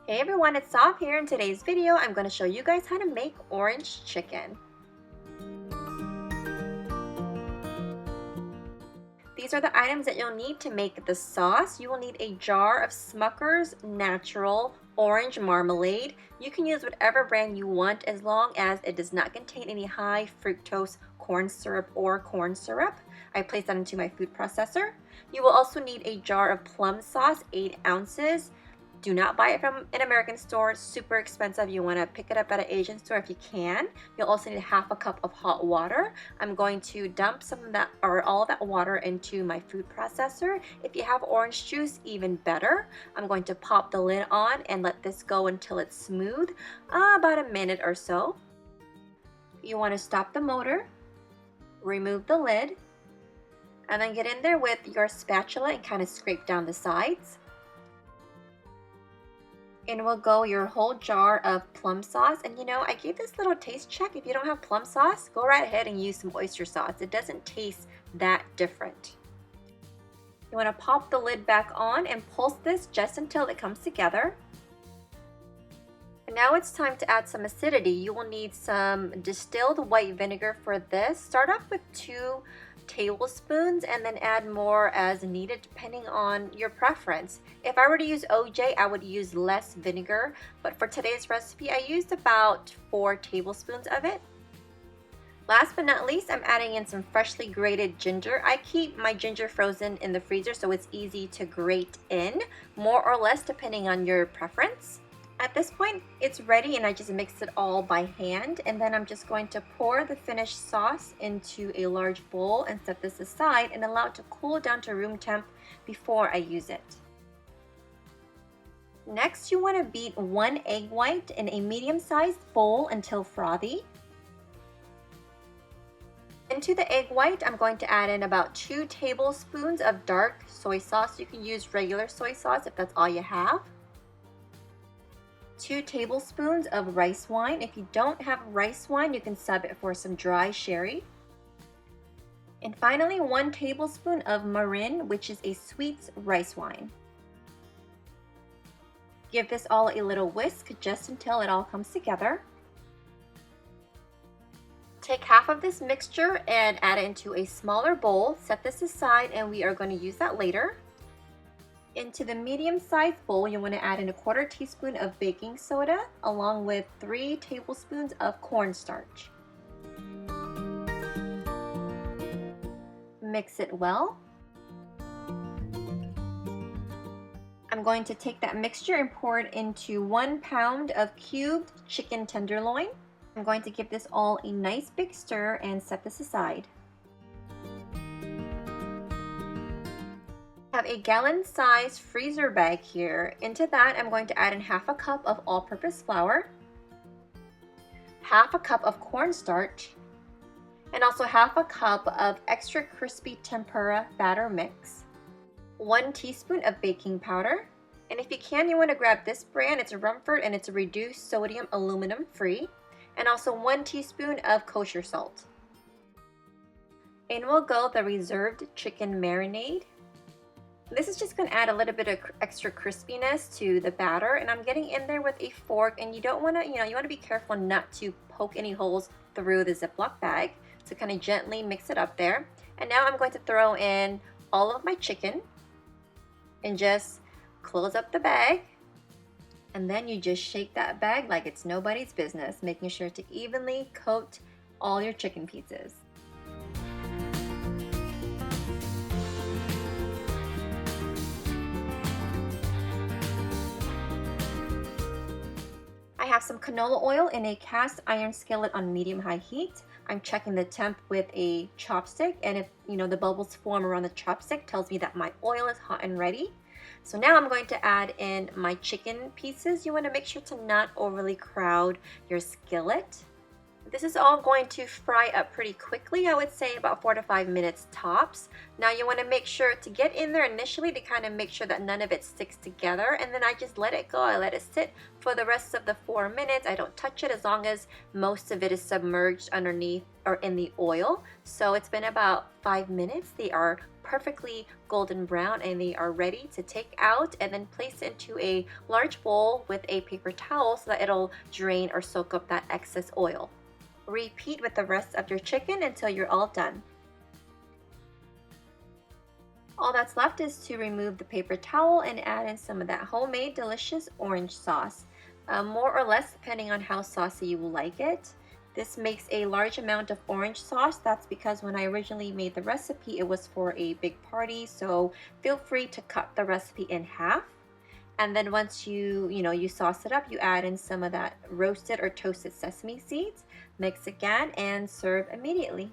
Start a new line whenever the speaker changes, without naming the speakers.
Hey everyone, it's Sop here. In today's video, I'm going to show you guys how to make orange chicken. These are the items that you'll need to make the sauce. You will need a jar of Smucker's Natural Orange Marmalade. You can use whatever brand you want as long as it does not contain any high fructose corn syrup or corn syrup. I placed that into my food processor. You will also need a jar of plum sauce, 8 ounces. Do not buy it from an American store. It's super expensive. You want to pick it up at an Asian store if you can. You'll also need half a cup of hot water. I'm going to dump some of that or all of that water into my food processor. If you have orange juice, even better. I'm going to pop the lid on and let this go until it's smooth, about a minute or so. You want to stop the motor, remove the lid, and then get in there with your spatula and kind of scrape down the sides. In will go your whole jar of plum sauce. And you know, I gave this little taste check. If you don't have plum sauce, go right ahead and use some oyster sauce. It doesn't taste that different. You want to pop the lid back on and pulse this just until it comes together. And now it's time to add some acidity. You will need some distilled white vinegar for this. Start off with 2 tablespoons and then add more as needed depending on your preference. If I were to use OJ, I would use less vinegar, but for today's recipe, I used about 4 tablespoons of it. Last but not least, I'm adding in some freshly grated ginger. I keep my ginger frozen in the freezer so it's easy to grate in, more or less depending on your preference. At this point, it's ready and I just mix it all by hand, and then I'm just going to pour the finished sauce into a large bowl and set this aside and allow it to cool down to room temp before I use it. Next, you want to beat 1 egg white in a medium-sized bowl until frothy. Into the egg white, I'm going to add in about 2 tablespoons of dark soy sauce. You can use regular soy sauce if that's all you have. 2 tablespoons of rice wine. If you don't have rice wine, you can sub it for some dry sherry. And finally, 1 tablespoon of Marin, which is a sweet rice wine. Give this all a little whisk just until it all comes together. Take half of this mixture and add it into a smaller bowl. Set this aside and we are going to use that later. Into the medium-sized bowl, you want to add in 1/4 teaspoon of baking soda along with 3 tablespoons of cornstarch. Mix it well. I'm going to take that mixture and pour it into 1 pound of cubed chicken tenderloin. I'm going to give this all a nice big stir and set this aside. I have a gallon-sized freezer bag here. Into that, I'm going to add in half a cup of all-purpose flour, half a cup of cornstarch, and also half a cup of extra crispy tempura batter mix, 1 teaspoon of baking powder, and if you can, you want to grab this brand. It's a Rumford and it's a reduced sodium aluminum free, and also 1 teaspoon of kosher salt. In will go the reserved chicken marinade. This is just going to add a little bit of extra crispiness to the batter, and I'm getting in there with a fork, and you don't want to, you want to be careful not to poke any holes through the Ziploc bag. So kind of gently mix it up there. And now I'm going to throw in all of my chicken and just close up the bag. And then you just shake that bag like it's nobody's business, making sure to evenly coat all your chicken pieces. I have some canola oil in a cast iron skillet on medium-high heat. I'm checking the temp with a chopstick, and if the bubbles form around the chopstick, tells me that my oil is hot and ready. So now I'm going to add in my chicken pieces. You want to make sure to not overly crowd your skillet. This is all going to fry up pretty quickly. I would say about 4 to 5 minutes tops. Now you want to make sure to get in there initially to kind of make sure that none of it sticks together, and then I just let it go. I let it sit for the rest of the 4 minutes. I don't touch it as long as most of it is submerged underneath or in the oil. So it's been about 5 minutes. They are perfectly golden brown and they are ready to take out, and then place into a large bowl with a paper towel so that it'll drain or soak up that excess oil. Repeat with the rest of your chicken until you're all done. All that's left is to remove the paper towel and add in some of that homemade delicious orange sauce, more or less depending on how saucy you will like it. This makes a large amount of orange sauce. That's because when I originally made the recipe, it was for a big party, so feel free to cut the recipe in half. And then once you sauce it up, you add in some of that roasted or toasted sesame seeds, mix again, and serve immediately.